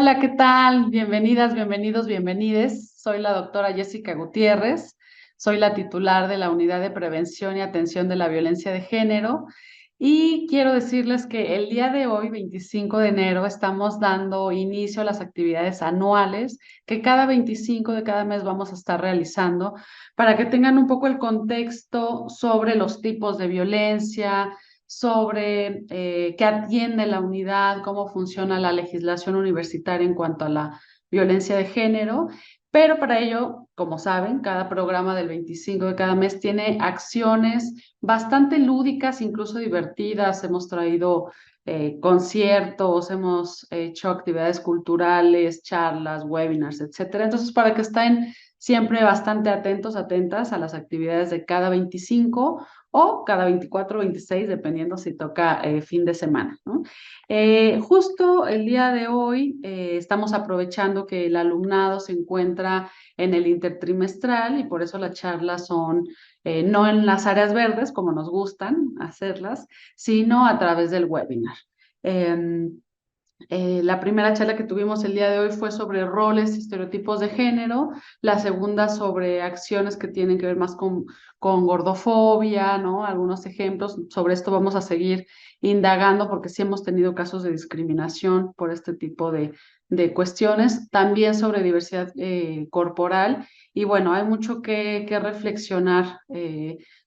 Hola, ¿qué tal? Bienvenidas, bienvenidos, bienvenides. Soy la doctora Jessica Gutiérrez, soy la titular de la Unidad de Prevención y Atención de la Violencia de Género y quiero decirles que el día de hoy, 25 de enero, estamos dando inicio a las actividades anuales que cada 25 de cada mes vamos a estar realizando para que tengan un poco el contexto sobre los tipos de violencia, sobre qué atiende la unidad, cómo funciona la legislación universitaria en cuanto a la violencia de género. Pero para ello, como saben, cada programa del 25 de cada mes tiene acciones bastante lúdicas, incluso divertidas. Hemos traído conciertos, hemos hecho actividades culturales, charlas, webinars, etcétera. Entonces, para que estén siempre bastante atentos, atentas a las actividades de cada 25 o cada 24 o 26, dependiendo si toca fin de semana, ¿no? Justo el día de hoy estamos aprovechando que el alumnado se encuentra en el intertrimestral y por eso las charlas son no en las áreas verdes, como nos gustan hacerlas, sino a través del webinar. Em, la primera charla que tuvimos el día de hoy fue sobre roles y estereotipos de género, la segunda sobre acciones que tienen que ver más con gordofobia, ¿no? Algunos ejemplos. Sobre esto vamos a seguir indagando porque sí hemos tenido casos de discriminación por este tipo de cuestiones. También sobre diversidad corporal. Y bueno, hay mucho que reflexionar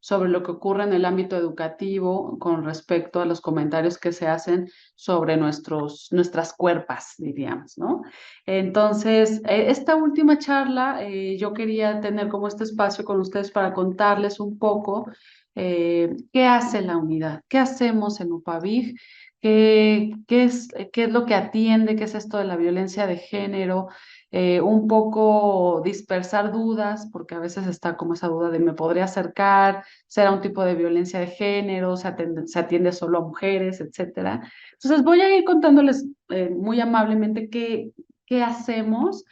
sobre lo que ocurre en el ámbito educativo con respecto a los comentarios que se hacen sobre nuestras cuerpas, diríamos, ¿no? Entonces, esta última charla, yo quería tener como este espacio con ustedes para contarles un poco qué hace la unidad, qué hacemos en UPAVIG, qué es lo que atiende, qué es esto de la violencia de género, un poco dispersar dudas, porque a veces está como esa duda de me podría acercar, será un tipo de violencia de género, se atiende solo a mujeres, etcétera. Entonces voy a ir contándoles muy amablemente qué hacemos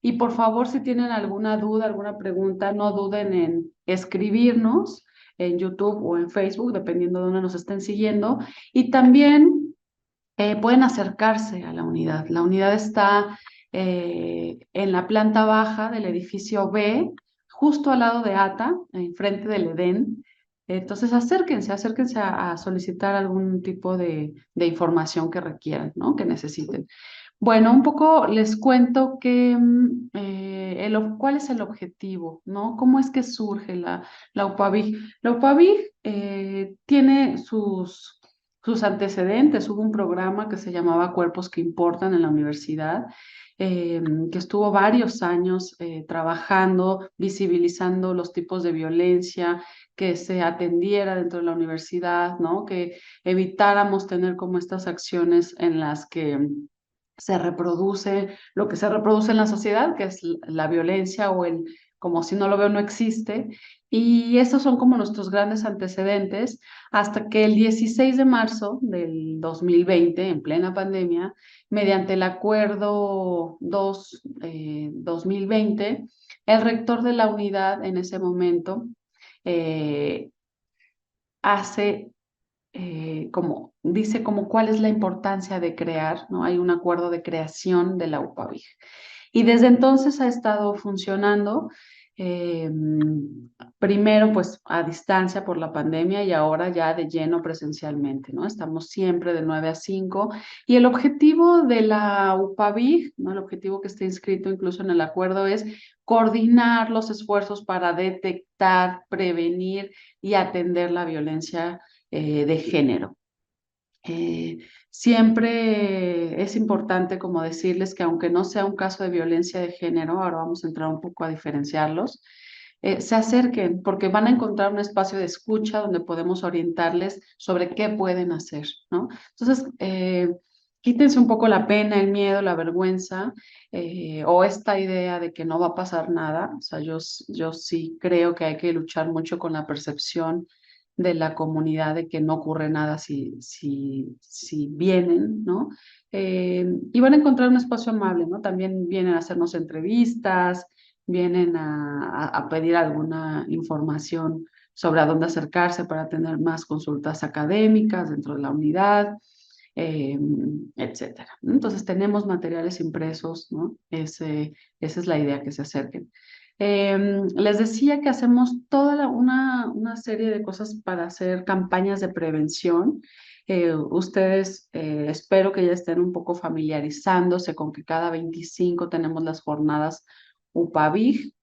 y por favor si tienen alguna duda, alguna pregunta, no duden en escribirnos en YouTube o en Facebook, dependiendo de dónde nos estén siguiendo. Y también pueden acercarse a la unidad. La unidad está en la planta baja del edificio B, justo al lado de ATA, enfrente del Edén. Entonces, acérquense a solicitar algún tipo de información que requieran, ¿no? Que necesiten. Bueno, un poco les cuento que, cuál es el objetivo, ¿no? ¿Cómo es que surge la UPAVIG? La UPAVIG tiene sus antecedentes. Hubo un programa que se llamaba Cuerpos que Importan en la universidad, que estuvo varios años trabajando, visibilizando los tipos de violencia, que se atendiera dentro de la universidad, ¿no? Que evitáramos tener como estas acciones en las que se reproduce lo que se reproduce en la sociedad, que es la violencia o el como si no lo veo, no existe. Y estos son como nuestros grandes antecedentes hasta que el 16 de marzo del 2020, en plena pandemia, mediante el acuerdo 2020, el rector de la unidad en ese momento eh, hace como dice como cuál es la importancia de crear, ¿no? Hay un acuerdo de creación de la UPAVIG. Y desde entonces ha estado funcionando, eh, primero pues a distancia por la pandemia y ahora ya de lleno presencialmente, ¿no? Estamos siempre de 9 a 5 y el objetivo de la UPAVIG, ¿no? El objetivo que está inscrito incluso en el acuerdo es coordinar los esfuerzos para detectar, prevenir y atender la violencia de género. Eh, Siempre es importante como decirles que aunque no sea un caso de violencia de género, ahora vamos a entrar un poco a diferenciarlos, se acerquen porque van a encontrar un espacio de escucha donde podemos orientarles sobre qué pueden hacer, ¿no? Entonces, quítense un poco la pena, el miedo, la vergüenza o esta idea de que no va a pasar nada. O sea, yo sí creo que hay que luchar mucho con la percepción de la comunidad de que no ocurre nada si vienen, ¿no? Y van a encontrar un espacio amable, ¿no? También vienen a hacernos entrevistas, vienen a pedir alguna información sobre a dónde acercarse para tener más consultas académicas dentro de la unidad. etcétera. Entonces tenemos materiales impresos, ¿no? Esa es la idea, que se acerquen. Les decía que hacemos una serie de cosas para hacer campañas de prevención. Ustedes espero que ya estén un poco familiarizándose con que cada 25 tenemos las jornadas UPAVIG.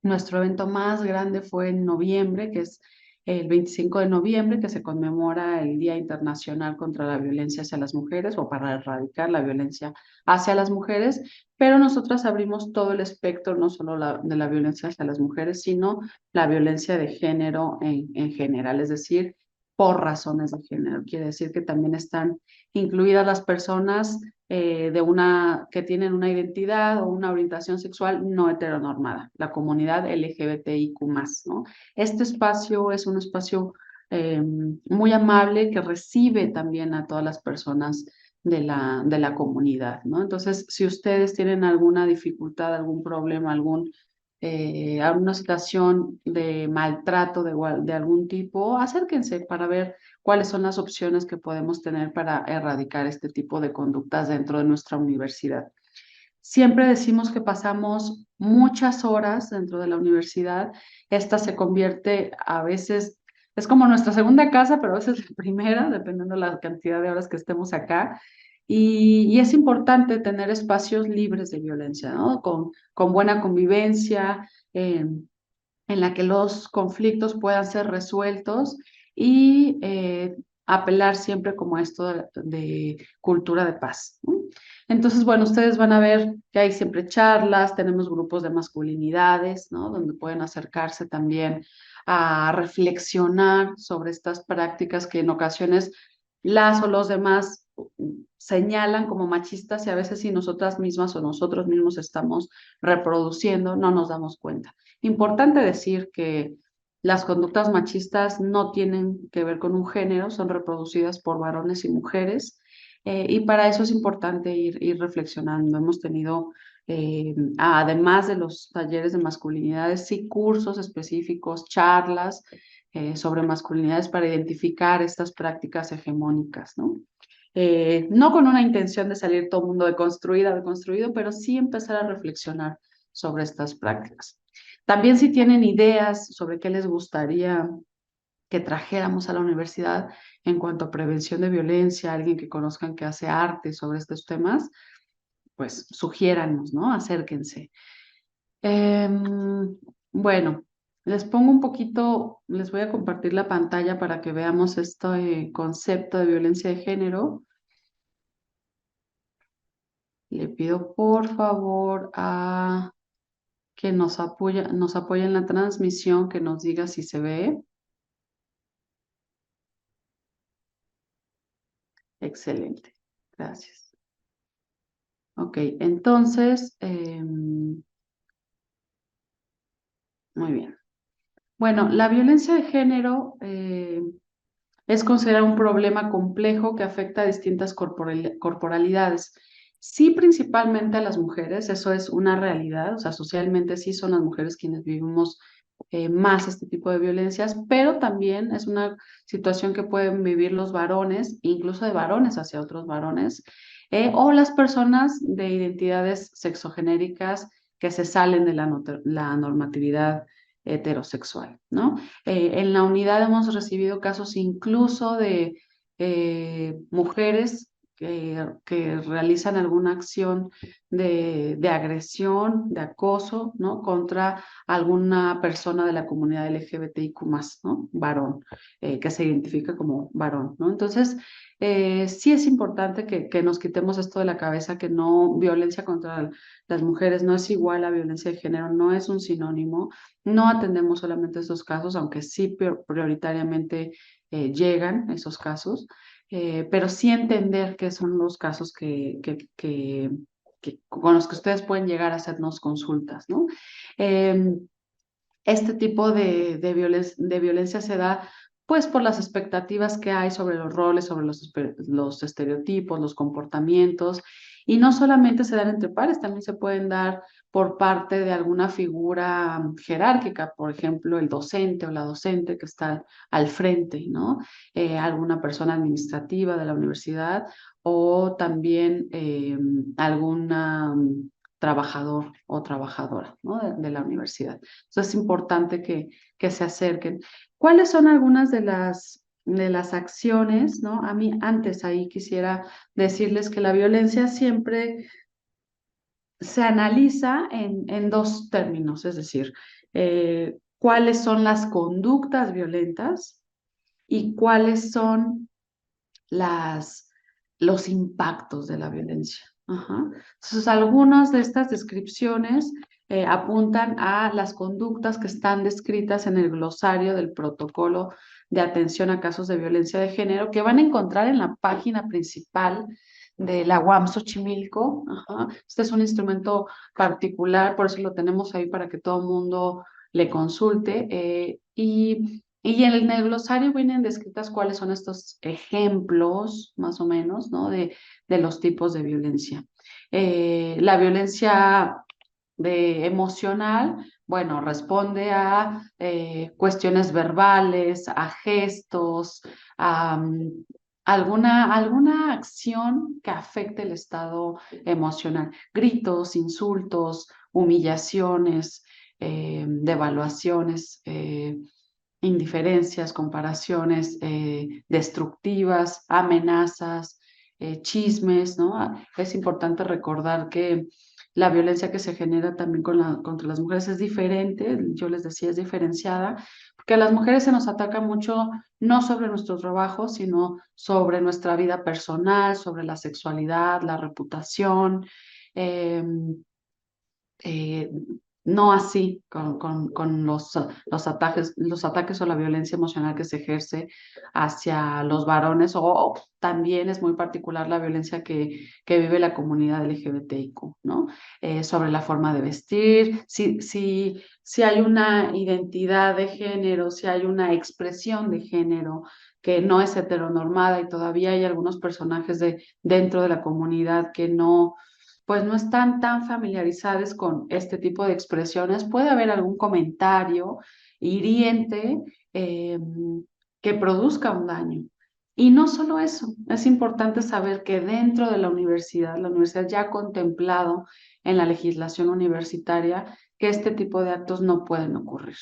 Nuestro evento más grande fue en noviembre, que es el 25 de noviembre, que se conmemora el Día Internacional contra la Violencia hacia las Mujeres o para erradicar la violencia hacia las mujeres, pero nosotras abrimos todo el espectro, no solo de la violencia hacia las mujeres, sino la violencia de género en general, es decir, por razones de género. Quiere decir que también están incluidas las personas que tienen una identidad o una orientación sexual no heteronormada, la comunidad LGBTIQ+, ¿no? Este espacio es un espacio muy amable que recibe también a todas las personas de la comunidad, ¿no? Entonces, si ustedes tienen alguna dificultad, algún problema, alguna situación de maltrato de algún tipo, acérquense para ver cuáles son las opciones que podemos tener para erradicar este tipo de conductas dentro de nuestra universidad. Siempre decimos que pasamos muchas horas dentro de la universidad. Esta se convierte a veces, es como nuestra segunda casa, pero a veces la primera, dependiendo de la cantidad de horas que estemos acá. Y es importante tener espacios libres de violencia, ¿no? Con buena convivencia, en la que los conflictos puedan ser resueltos y apelar siempre como a esto de cultura de paz, ¿no? Entonces, bueno, ustedes van a ver que hay siempre charlas, tenemos grupos de masculinidades, ¿no? Donde pueden acercarse también a reflexionar sobre estas prácticas que en ocasiones las o los demás señalan como machistas y a veces si nosotras mismas o nosotros mismos estamos reproduciendo, no nos damos cuenta. Importante decir que las conductas machistas no tienen que ver con un género, son reproducidas por varones y mujeres, y para eso es importante ir reflexionando. Hemos tenido, además de los talleres de masculinidades, sí cursos específicos, charlas sobre masculinidades para identificar estas prácticas hegemónicas, ¿no? No con una intención de salir todo el mundo deconstruido, pero sí empezar a reflexionar sobre estas prácticas. También si tienen ideas sobre qué les gustaría que trajéramos a la universidad en cuanto a prevención de violencia, alguien que conozcan que hace arte sobre estos temas, pues sugiéranos, ¿no? Acérquense. Bueno, les pongo un poquito, les voy a compartir la pantalla para que veamos este concepto de violencia de género. Le pido por favor a que nos apoye en la transmisión, que nos diga si se ve. Excelente, gracias. Ok, entonces, muy bien. Bueno, la violencia de género es considerado un problema complejo que afecta a distintas corporalidades. Sí, principalmente a las mujeres, eso es una realidad, o sea, socialmente sí son las mujeres quienes vivimos más este tipo de violencias, pero también es una situación que pueden vivir los varones, incluso de varones hacia otros varones, o las personas de identidades sexogenéricas que se salen de la normatividad heterosexual, ¿no? En la unidad hemos recibido casos incluso de mujeres que realizan alguna acción de agresión, de acoso, ¿no? Contra alguna persona de la comunidad LGBTIQ+, ¿no? Varón, que se identifica como varón, ¿no? Entonces, sí es importante que nos quitemos esto de la cabeza, que no, violencia contra las mujeres no es igual a violencia de género, no es un sinónimo. No atendemos solamente esos casos, aunque sí prioritariamente llegan esos casos, pero sí entender que son los casos con los que ustedes pueden llegar a hacernos consultas, ¿no? Este tipo de violencia se da pues por las expectativas que hay sobre los roles, sobre los estereotipos, los comportamientos, y no solamente se dan entre pares, también se pueden dar por parte de alguna figura jerárquica, por ejemplo, el docente o la docente que está al frente, ¿no? Alguna persona administrativa de la universidad o también alguna trabajador o trabajadora, ¿no? de la universidad. Entonces es importante que se acerquen. ¿Cuáles son algunas de las acciones, ¿no? A mí antes ahí quisiera decirles que la violencia siempre se analiza en dos términos, es decir, cuáles son las conductas violentas y cuáles son las, los impactos de la violencia. Ajá. Entonces, algunas de estas descripciones apuntan a las conductas que están descritas en el glosario del protocolo de atención a casos de violencia de género que van a encontrar en la página principal de la UAM Xochimilco. Ajá. Este es un instrumento particular, por eso lo tenemos ahí para que todo el mundo le consulte. Y en el glosario vienen descritas cuáles son estos ejemplos, más o menos, ¿no? De los tipos de violencia. La violencia emocional, bueno, responde a cuestiones verbales, a gestos, a alguna acción que afecte el estado emocional. Gritos, insultos, humillaciones, devaluaciones. Indiferencias, comparaciones destructivas, amenazas, chismes, ¿no? Es importante recordar que la violencia que se genera también contra las mujeres es diferente, yo les decía, es diferenciada, porque a las mujeres se nos ataca mucho no sobre nuestro trabajo, sino sobre nuestra vida personal, sobre la sexualidad, la reputación. Eh, eh, no así con los ataques o la violencia emocional que se ejerce hacia los varones o también es muy particular la violencia que vive la comunidad LGBTIQ, ¿no? Sobre la forma de vestir, si hay una identidad de género, si hay una expresión de género que no es heteronormada y todavía hay algunos personajes dentro de la comunidad que no pues no están tan familiarizados con este tipo de expresiones, puede haber algún comentario hiriente eh, que produzca un daño. Y no solo eso, es importante saber que dentro de la universidad ya ha contemplado en la legislación universitaria que este tipo de actos no pueden ocurrir,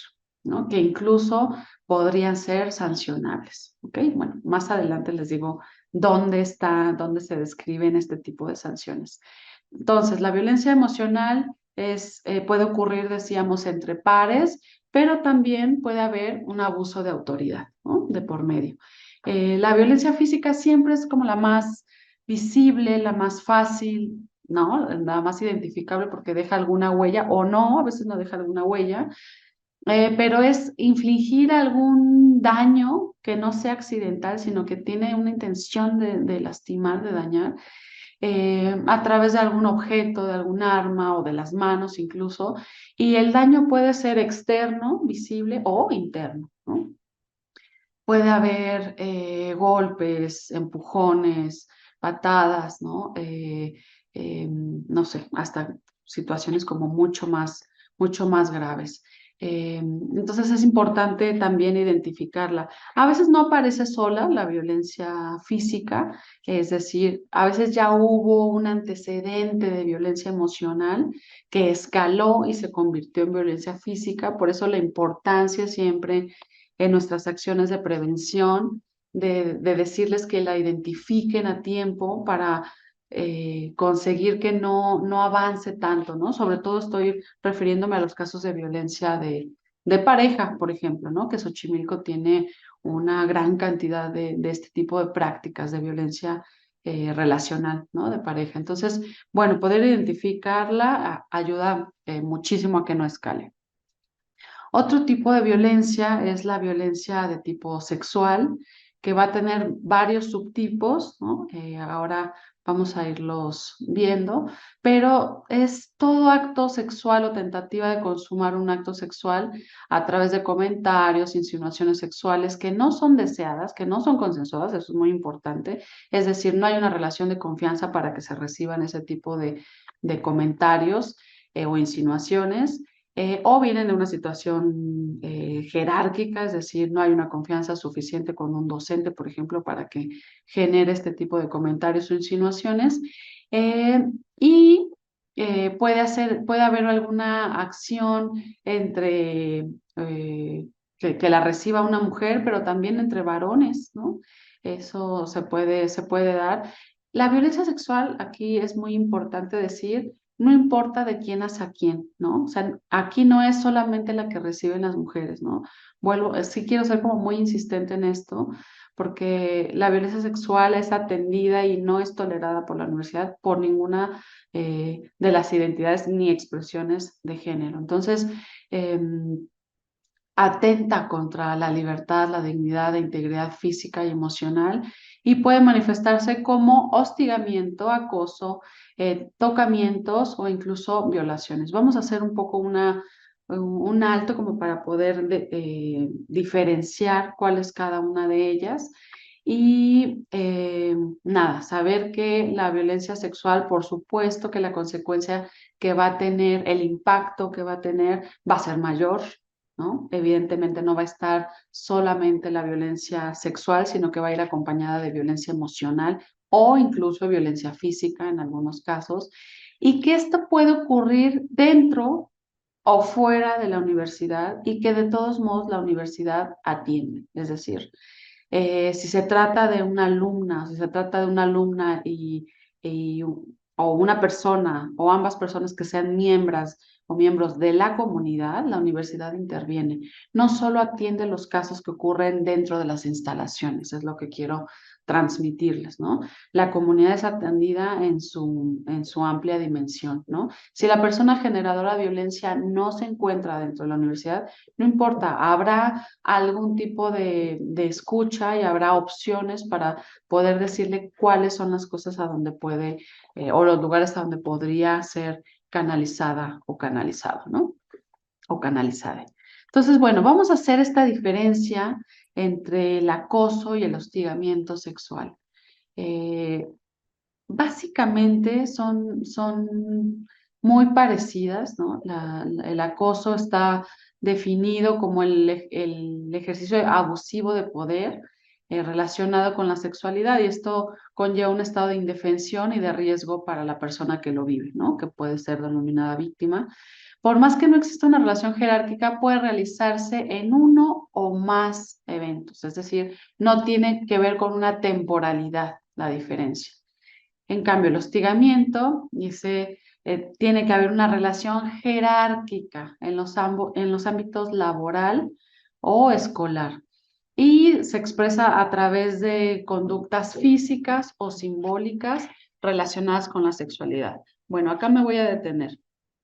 ¿no? Que incluso podrían ser sancionables, ¿ok? Bueno, más adelante les digo dónde se describen este tipo de sanciones. Entonces, la violencia emocional puede ocurrir, decíamos, entre pares, pero también puede haber un abuso de autoridad, ¿no? De por medio. La violencia física siempre es como la más visible, la más fácil, ¿no? La más identificable porque deja alguna huella o no, a veces no deja alguna huella, pero es infligir algún daño que no sea accidental, sino que tiene una intención de lastimar, de dañar a través de algún objeto, de algún arma o de las manos incluso, y el daño puede ser externo, visible o interno, ¿no? Puede haber golpes, empujones, patadas, ¿no? No sé, hasta situaciones como mucho más graves. Entonces es importante también identificarla. A veces no aparece sola la violencia física, es decir, a veces ya hubo un antecedente de violencia emocional que escaló y se convirtió en violencia física, por eso la importancia siempre en nuestras acciones de prevención, de decirles que la identifiquen a tiempo para conseguir que no avance tanto, ¿no? Sobre todo estoy refiriéndome a los casos de violencia de pareja, por ejemplo, ¿no? Que Xochimilco tiene una gran cantidad de este tipo de prácticas de violencia relacional, ¿no? De pareja. Entonces, bueno, poder identificarla ayuda muchísimo a que no escale. Otro tipo de violencia es la violencia de tipo sexual, que va a tener varios subtipos, ¿no? Ahora vamos a irlos viendo, pero es todo acto sexual o tentativa de consumar un acto sexual a través de comentarios, insinuaciones sexuales que no son deseadas, que no son consensuadas, eso es muy importante. Es decir, no hay una relación de confianza para que se reciban ese tipo de comentarios o insinuaciones, o vienen de una situación jerárquica, es decir, no hay una confianza suficiente con un docente, por ejemplo, para que genere este tipo de comentarios o insinuaciones. eh, y puede haber alguna acción entre que la reciba una mujer, pero también entre varones, ¿no? Eso se puede dar. La violencia sexual, aquí es muy importante decir, no importa de quién hacia quién, ¿no? O sea, aquí no es solamente la que reciben las mujeres, ¿no? Sí quiero ser como muy insistente en esto, porque la violencia sexual es atendida y no es tolerada por la universidad por ninguna de las identidades ni expresiones de género. Entonces, atenta contra la libertad, la dignidad, la integridad física y emocional y puede manifestarse como hostigamiento, acoso, tocamientos o incluso violaciones. Vamos a hacer un poco un alto como para poder diferenciar cuál es cada una de ellas. Y nada, saber que la violencia sexual, por supuesto que la consecuencia que va a tener, el impacto que va a tener, va a ser mayor, ¿no? Evidentemente no va a estar solamente la violencia sexual, sino que va a ir acompañada de violencia emocional o incluso violencia física en algunos casos, y que esto puede ocurrir dentro o fuera de la universidad y que de todos modos la universidad atiende. Es decir, si se trata de una alumna, si se trata de una alumna y o una persona o ambas personas que sean miembros o miembros de la comunidad, la universidad interviene. No solo atiende los casos que ocurren dentro de las instalaciones, es lo que quiero transmitirles, ¿no? La comunidad es atendida en su amplia dimensión, ¿no? Si la persona generadora de violencia no se encuentra dentro de la universidad, no importa, habrá algún tipo de escucha y habrá opciones para poder decirle cuáles son las cosas a donde puede o los lugares a donde podría ser canalizada o canalizado, ¿no? O canalizada. Entonces, bueno, vamos a hacer esta diferencia entre el acoso y el hostigamiento sexual. Eh, Básicamente son muy parecidas, ¿no? El acoso está definido como el ejercicio abusivo de poder relacionado con la sexualidad y esto conlleva un estado de indefensión y de riesgo para la persona que lo vive, ¿no? Que puede ser denominada víctima. Por más que no exista una relación jerárquica, puede realizarse en uno o más eventos, es decir, no tiene que ver con una temporalidad la diferencia. En cambio, el hostigamiento dice, tiene que haber una relación jerárquica en los ámbitos laboral o escolar y se expresa a través de conductas físicas o simbólicas relacionadas con la sexualidad. Bueno, acá me voy a detener.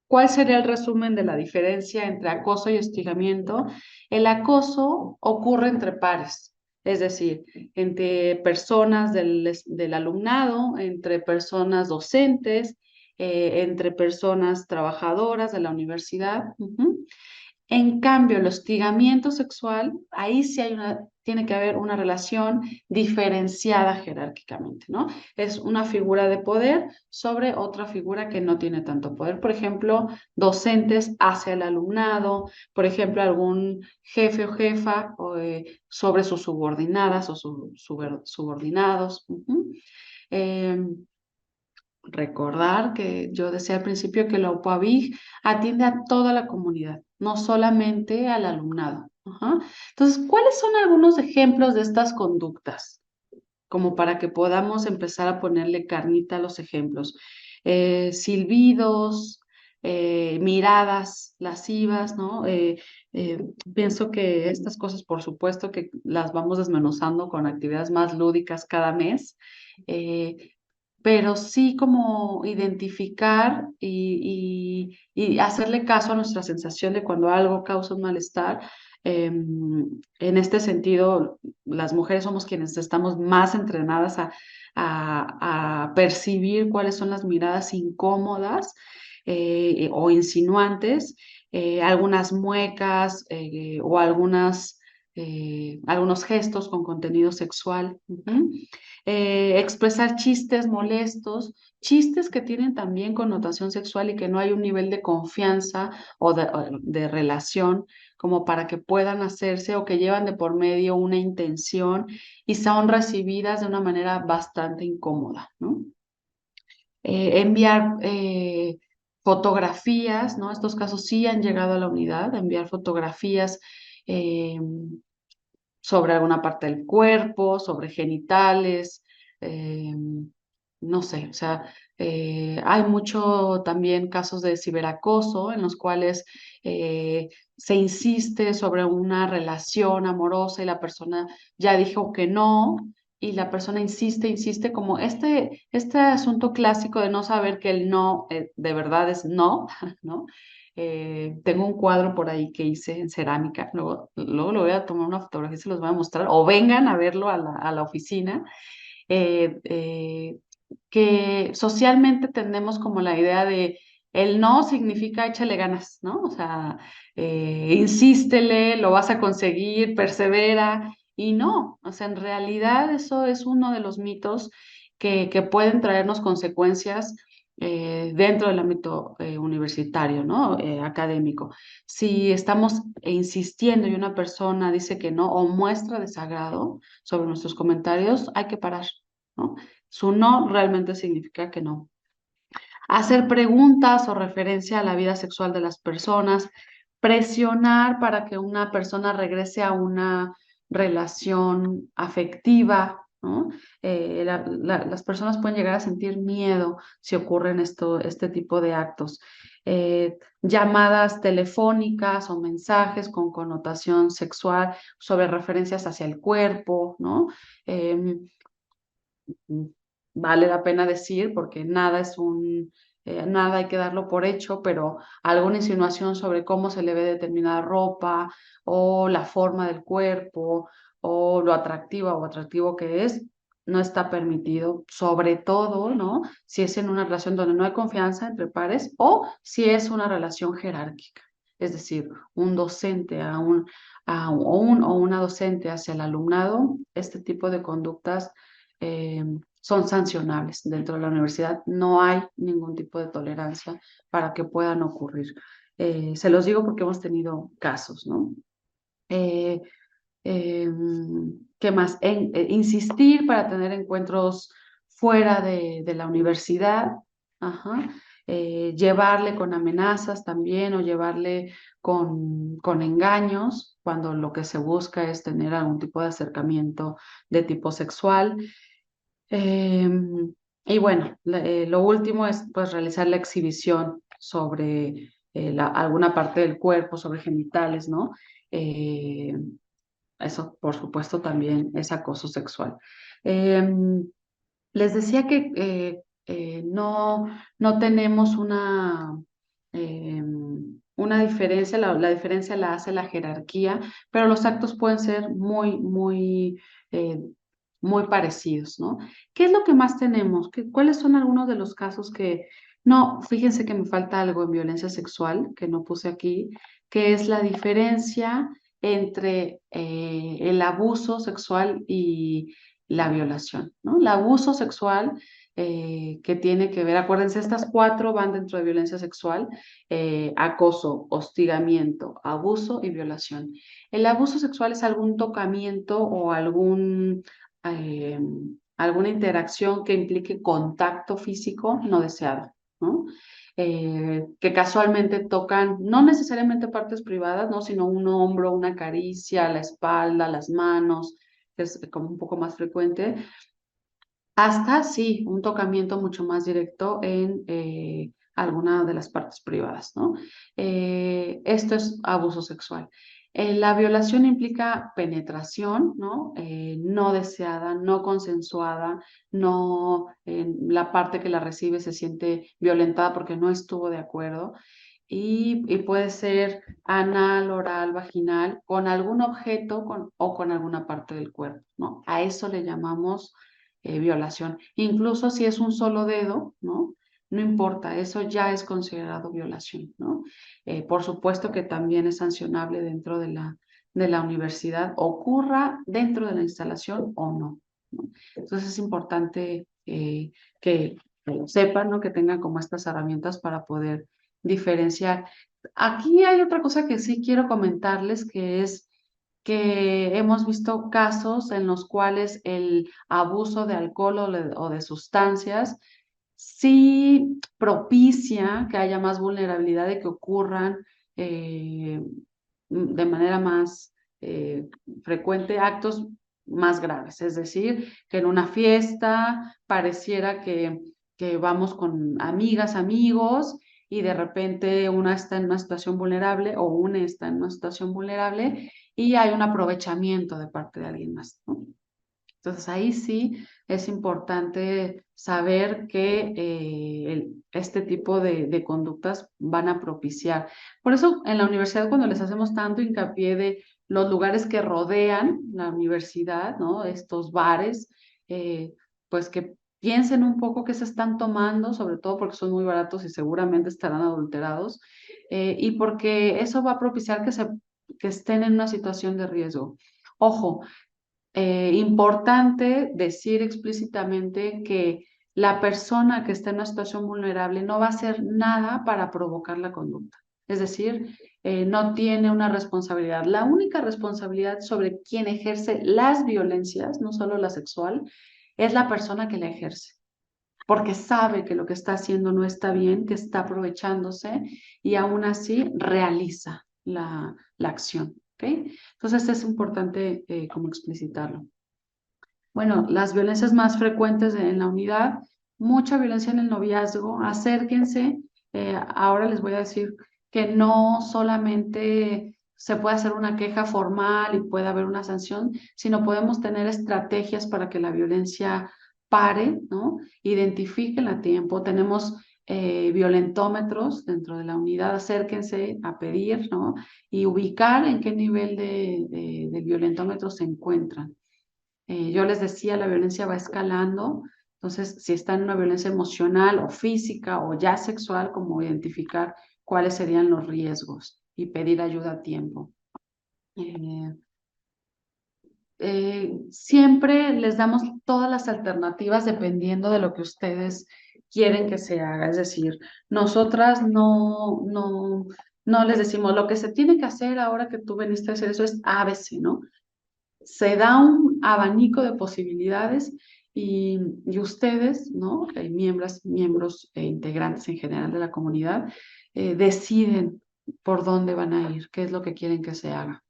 ¿Cuál sería el resumen de la diferencia entre acoso y hostigamiento? El acoso ocurre entre pares, es decir, entre personas del alumnado, entre personas docentes, entre personas trabajadoras de la universidad. En cambio, el hostigamiento sexual, ahí sí tiene que haber una relación diferenciada jerárquicamente, ¿no? Es una figura de poder sobre otra figura que no tiene tanto poder. Por ejemplo, docentes hacia el alumnado, por ejemplo, algún jefe o jefa sobre sus subordinadas o subordinados. Recordar que yo decía al principio que la UPAVIG atiende a toda la comunidad, no solamente al alumnado. Ajá. Entonces, ¿cuáles son algunos ejemplos de estas conductas? Como para que podamos empezar a ponerle carnita a los ejemplos. Silbidos, miradas lascivas, ¿no? Pienso que estas cosas, por supuesto, que las vamos desmenuzando con actividades más lúdicas cada mes. Eh, pero sí como identificar y hacerle caso a nuestra sensación de cuando algo causa un malestar. En este sentido, las mujeres somos quienes estamos más entrenadas a percibir cuáles son las miradas incómodas o insinuantes, algunas muecas o algunas algunos gestos con contenido sexual. Expresar chistes molestos, chistes que tienen también connotación sexual y que no hay un nivel de confianza o de relación como para que puedan hacerse o que llevan de por medio una intención y son recibidas de una manera bastante incómoda, ¿no? Enviar fotografías, ¿no? Estos casos sí han llegado a la unidad, enviar fotografías eh, sobre alguna parte del cuerpo, sobre genitales, eh, no sé, o sea, hay mucho también casos de ciberacoso en los cuales se insiste sobre una relación amorosa y la persona ya dijo que no. Y la persona insiste, insiste, como este asunto clásico de no saber que el no de verdad es no, ¿no? Tengo un cuadro por ahí que hice en cerámica, luego le voy a tomar una fotografía y se los voy a mostrar, o vengan a verlo a la oficina, eh, eh, que socialmente tenemos como la idea de el no significa échale ganas, ¿no? O sea, insístele, lo vas a conseguir, persevera, y no, o sea, en realidad eso es uno de los mitos que pueden traernos consecuencias dentro del ámbito universitario, ¿no? Académico. Si estamos insistiendo y una persona dice que no o muestra desagrado sobre nuestros comentarios, hay que parar, ¿no? Su no realmente significa que no. Hacer preguntas o referencia a la vida sexual de las personas, presionar para que una persona regrese a una relación afectiva, ¿no? Las personas pueden llegar a sentir miedo si ocurren este tipo de actos. Llamadas telefónicas o mensajes con connotación sexual sobre referencias hacia el cuerpo, ¿no? Em, Vale la pena decir, porque nada hay que darlo por hecho, pero alguna insinuación sobre cómo se le ve determinada ropa o la forma del cuerpo o lo atractiva o atractivo que es, no está permitido, sobre todo, ¿no? Si es en una relación donde no hay confianza entre pares o si es una relación jerárquica, es decir, un docente o una docente hacia el alumnado, este tipo de conductas son sancionables dentro de la universidad. No hay ningún tipo de tolerancia para que puedan ocurrir. Se los digo porque hemos tenido casos, ¿no? Eh, eh, ¿Qué más? Insistir para tener encuentros fuera de la universidad, ajá. Llevarle con amenazas también o llevarle con engaños cuando lo que se busca es tener algún tipo de acercamiento de tipo sexual. Y bueno, lo último es pues realizar la exhibición sobre alguna parte del cuerpo, sobre genitales, ¿no? Eh, Eso, por supuesto, también es acoso sexual. Em, Les decía que no tenemos una diferencia, la diferencia la hace la jerarquía, pero los actos pueden ser eh, muy parecidos, ¿no? ¿Qué es lo que más tenemos? ¿Cuáles son algunos de los casos que... No, fíjense que me falta algo en violencia sexual que no puse aquí, que es la diferencia entre el abuso sexual y la violación, ¿no? El abuso sexual que tiene que ver, acuérdense, estas cuatro van dentro de violencia sexual: acoso, hostigamiento, abuso y violación. El abuso sexual es algún tocamiento o eh, alguna interacción que implique contacto físico no deseado, ¿no? Que casualmente tocan no necesariamente partes privadas, ¿no? Sino un hombro, una caricia, la espalda, las manos, que es como un poco más frecuente, hasta sí, un tocamiento mucho más directo en alguna de las partes privadas, ¿no? Esto es abuso sexual. La violación implica penetración, ¿no? No deseada, no consensuada, no la parte que la recibe se siente violentada porque no estuvo de acuerdo. Y puede ser anal, oral, vaginal, con algún objeto o con alguna parte del cuerpo, ¿no? A eso le llamamos violación. Incluso si es un solo dedo, ¿no? No importa, eso ya es considerado violación, ¿no? Por supuesto que también es sancionable dentro de la universidad ocurra dentro de la instalación o no, ¿no? Entonces es importante que lo sepan, ¿no? Que tengan como estas herramientas para poder diferenciar. Aquí hay otra cosa que sí quiero comentarles, que es que hemos visto casos en los cuales el abuso de alcohol o de sustancias sí propicia que haya más vulnerabilidad de que ocurran eh, de manera más frecuente actos más graves. Es decir, que en una fiesta pareciera que vamos con amigas, amigos, y de repente una está en una situación vulnerable o una está en una situación vulnerable y hay un aprovechamiento de parte de alguien más, ¿no? Entonces ahí sí es importante saber que este tipo de conductas van a propiciar. Por eso en la universidad cuando les hacemos tanto hincapié de los lugares que rodean la universidad, ¿no? Estos bares, pues que piensen un poco qué se están tomando, sobre todo porque son muy baratos y seguramente estarán adulterados, y porque eso va a propiciar que estén en una situación de riesgo. Ojo, importante decir explícitamente que la persona que está en una situación vulnerable no va a hacer nada para provocar la conducta. Es decir, no tiene una responsabilidad. La única responsabilidad sobre quien ejerce las violencias, no solo la sexual, es la persona que la ejerce, porque sabe que lo que está haciendo no está bien, que está aprovechándose y aún así realiza la acción. ¿Ok? Entonces es importante como explicitarlo. Bueno, las violencias más frecuentes en la unidad, mucha violencia en el noviazgo, acérquense. Ahora les voy a decir que no solamente se puede hacer una queja formal y puede haber una sanción, sino podemos tener estrategias para que la violencia pare, ¿no? Identifíquenla a tiempo. Tenemos violentómetros dentro de la unidad, acérquense a pedir, ¿no? Y ubicar en qué nivel de violentómetro se encuentran. Yo les decía, la violencia va escalando, entonces si está en una violencia emocional o física o ya sexual, como identificar cuáles serían los riesgos y pedir ayuda a tiempo. Eh, Siempre les damos todas las alternativas dependiendo de lo que ustedes quieren que se haga. Es decir, nosotras no les decimos lo que se tiene que hacer ahora que tú veniste a hacer eso es ABC, ¿no? Se da un abanico de posibilidades y ustedes, ¿no? Miembros e integrantes en general de la comunidad, deciden por dónde van a ir, qué es lo que quieren que se haga.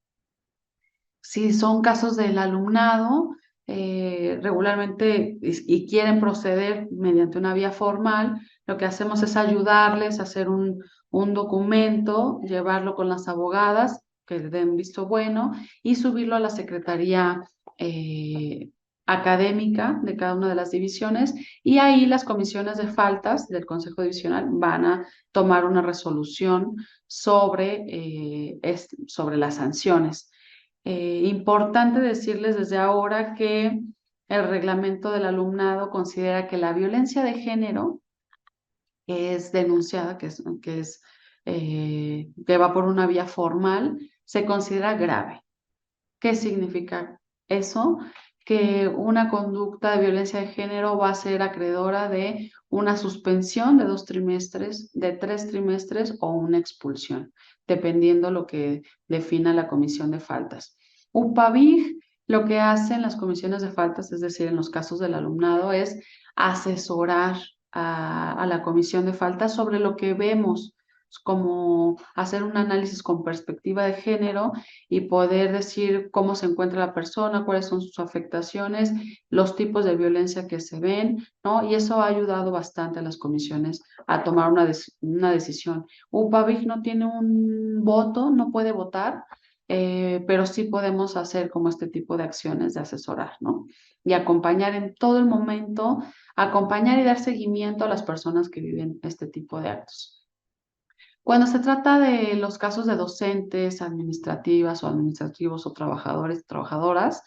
Si son casos del alumnado, regularmente y quieren proceder mediante una vía formal, lo que hacemos es ayudarles a hacer un documento, llevarlo con las abogadas que le den visto bueno y subirlo a la secretaría eh, académica de cada una de las divisiones y ahí las comisiones de faltas del Consejo Divisional van a tomar una resolución sobre las sanciones. Importante decirles desde ahora que el reglamento del alumnado considera que la violencia de género que es denunciada, que va por una vía formal, se considera grave. ¿Qué significa eso? Que una conducta de violencia de género va a ser acreedora de una suspensión de 2 trimestres, de 3 trimestres o una expulsión, dependiendo lo que defina la comisión de faltas. UPAVIG lo que hace en las comisiones de faltas, es decir, en los casos del alumnado, es asesorar a la comisión de faltas sobre lo que vemos, como hacer un análisis con perspectiva de género y poder decir cómo se encuentra la persona, cuáles son sus afectaciones, los tipos de violencia que se ven, ¿no? Y eso ha ayudado bastante a las comisiones a tomar una decisión. UPAVIG no tiene un voto, no puede votar, pero sí podemos hacer como este tipo de acciones de asesorar, ¿no? Y acompañar en todo el momento, acompañar y dar seguimiento a las personas que viven este tipo de actos. Cuando se trata de los casos de docentes, administrativas o administrativos o trabajadores, trabajadoras,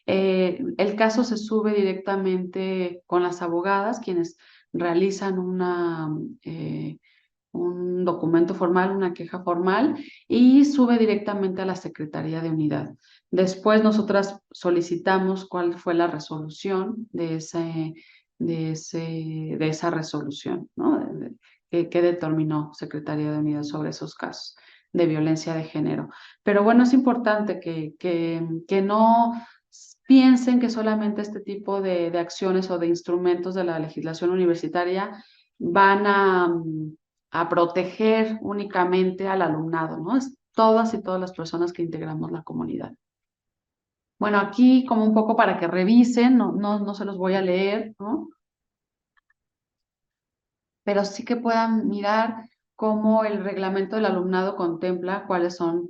el caso se sube directamente con las abogadas, quienes realizan un documento formal, una queja formal, y sube directamente a la Secretaría de Unidad. Después nosotras solicitamos cuál fue la resolución de esa resolución, ¿no? ¿Qué determinó Secretaría de Unidad sobre esos casos de violencia de género? Pero bueno, es importante que no piensen que solamente este tipo de acciones o de instrumentos de la legislación universitaria van a proteger únicamente al alumnado, ¿no? Es todas y todas las personas que integramos la comunidad. Bueno, aquí como un poco para que revisen, no se los voy a leer, ¿no? Pero sí que puedan mirar cómo el reglamento del alumnado contempla cuáles son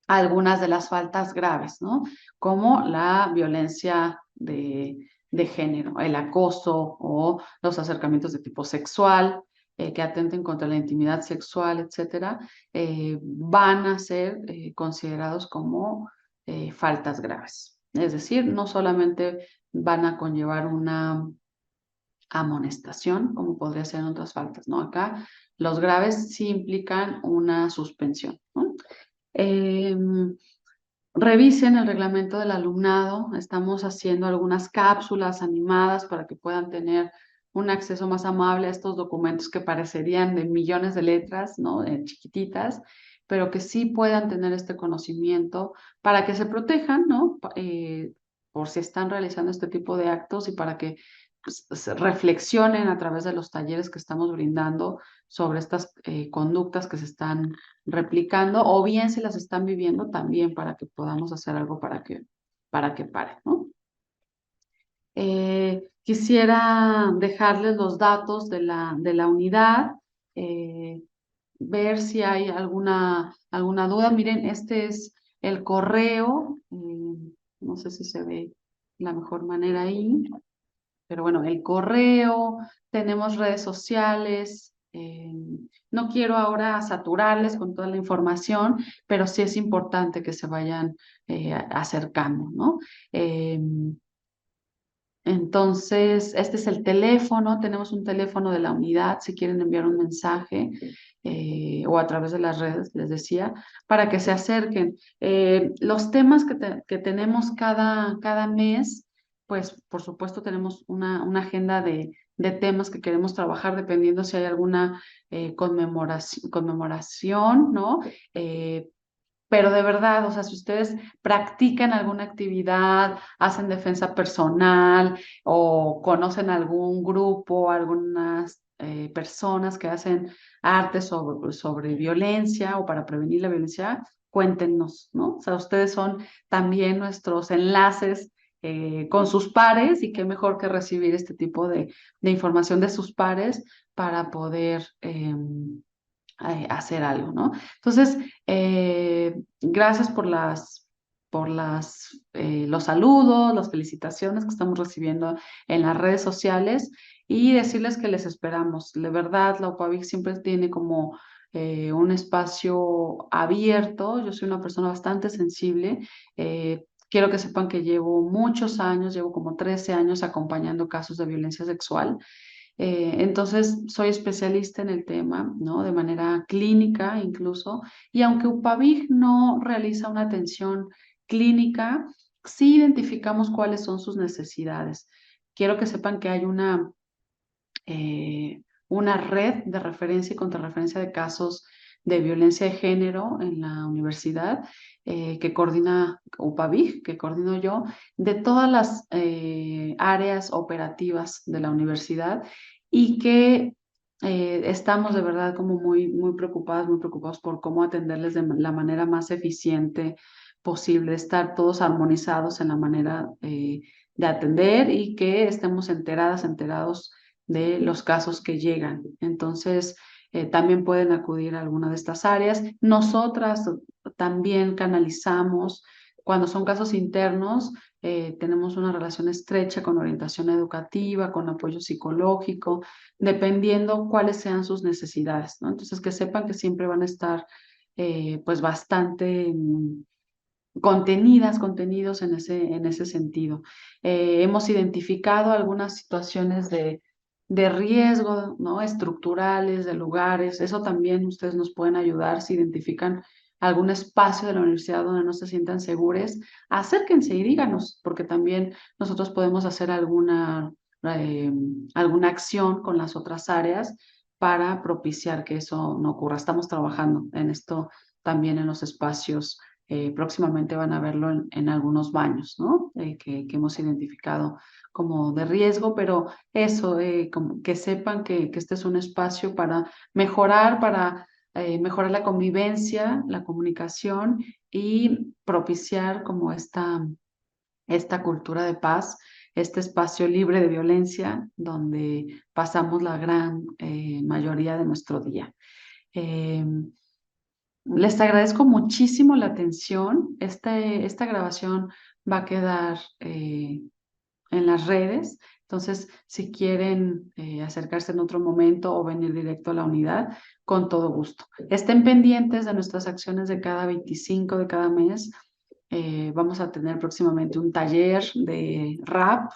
algunas de las faltas graves, ¿no? Como la violencia de género, el acoso o los acercamientos de tipo sexual, que atenten contra la intimidad sexual, etcétera, van a ser considerados como faltas graves. Es decir, no solamente van a conllevar una amonestación, como podría ser en otras faltas, ¿no? Acá los graves sí implican una suspensión, ¿no? Revisen el reglamento del alumnado. Estamos haciendo algunas cápsulas animadas para que puedan tener un acceso más amable a estos documentos que parecerían de millones de letras, ¿no? Chiquititas, pero que sí puedan tener este conocimiento para que se protejan, ¿no? Por si están realizando este tipo de actos y para que pues, se reflexionen a través de los talleres que estamos brindando sobre estas conductas que se están replicando, o bien si las están viviendo también para que podamos hacer algo para que pare, ¿no? Quisiera dejarles los datos de la unidad, eh, ver si hay alguna duda. Miren, este es el correo, no sé si se ve de la mejor manera ahí. Pero bueno, el correo, tenemos redes sociales. No quiero ahora saturarles con toda la información, pero sí es importante que se vayan acercando, ¿no? Eh, entonces, este es el teléfono, tenemos un teléfono de la unidad, si quieren enviar un mensaje o a través de las redes, les decía, para que se acerquen. Los temas que tenemos cada mes, pues por supuesto tenemos una agenda de temas que queremos trabajar dependiendo si hay alguna conmemoración, ¿no? Pero de verdad, o sea, si ustedes practican alguna actividad, hacen defensa personal o conocen algún grupo, algunas personas que hacen arte sobre violencia o para prevenir la violencia, cuéntenos, ¿no? O sea, ustedes son también nuestros enlaces con sus pares y qué mejor que recibir este tipo de información de sus pares para poder hacer algo, ¿no? Entonces, gracias por los saludos, las felicitaciones que estamos recibiendo en las redes sociales y decirles que les esperamos. De verdad, la UPAVIC siempre tiene como un espacio abierto. Yo soy una persona bastante sensible. Quiero que sepan que llevo muchos años, llevo como 13 años acompañando casos de violencia sexual. Entonces, soy especialista en el tema, ¿no? De manera clínica incluso, y aunque UPAVIG no realiza una atención clínica, sí identificamos cuáles son sus necesidades. Quiero que sepan que hay una red de referencia y contrarreferencia de casos de violencia de género en la universidad que coordina UPAVIG, que coordino yo, de todas las áreas operativas de la universidad y que estamos de verdad como muy preocupados por cómo atenderles de la manera más eficiente posible, estar todos armonizados en la manera de atender y que estemos enterados de los casos que llegan. Entonces, también pueden acudir a alguna de estas áreas. Nosotras también canalizamos, cuando son casos internos, tenemos una relación estrecha con orientación educativa, con apoyo psicológico, dependiendo cuáles sean sus necesidades, ¿no? Entonces, que sepan que siempre van a estar pues bastante contenidos en ese sentido. Hemos identificado algunas situaciones de riesgo, ¿no? Estructurales, de lugares. Eso también ustedes nos pueden ayudar si identifican algún espacio de la universidad donde no se sientan seguros, acérquense y díganos, porque también nosotros podemos hacer eh, alguna acción con las otras áreas para propiciar que eso no ocurra. Estamos trabajando en esto también en los espacios. Próximamente van a verlo en algunos baños, ¿no? Que hemos identificado como de riesgo, pero eso, como que sepan que este es un espacio para mejorar la convivencia, la comunicación y propiciar como esta cultura de paz, este espacio libre de violencia donde pasamos la gran mayoría de nuestro día. Eh, Les agradezco muchísimo la atención. Esta grabación va a quedar en las redes. Entonces, si quieren acercarse en otro momento o venir directo a la unidad, con todo gusto. Estén pendientes de nuestras acciones de cada 25 de cada mes. Vamos a tener próximamente un taller de rap.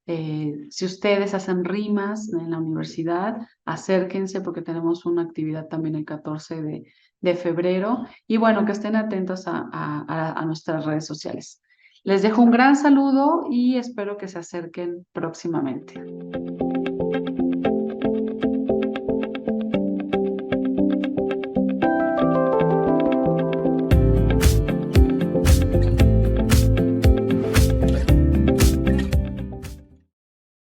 Si ustedes hacen rimas en la universidad, acérquense porque tenemos una actividad también el 14 de febrero. Y bueno, que estén atentos a nuestras redes sociales. Les dejo un gran saludo y espero que se acerquen próximamente.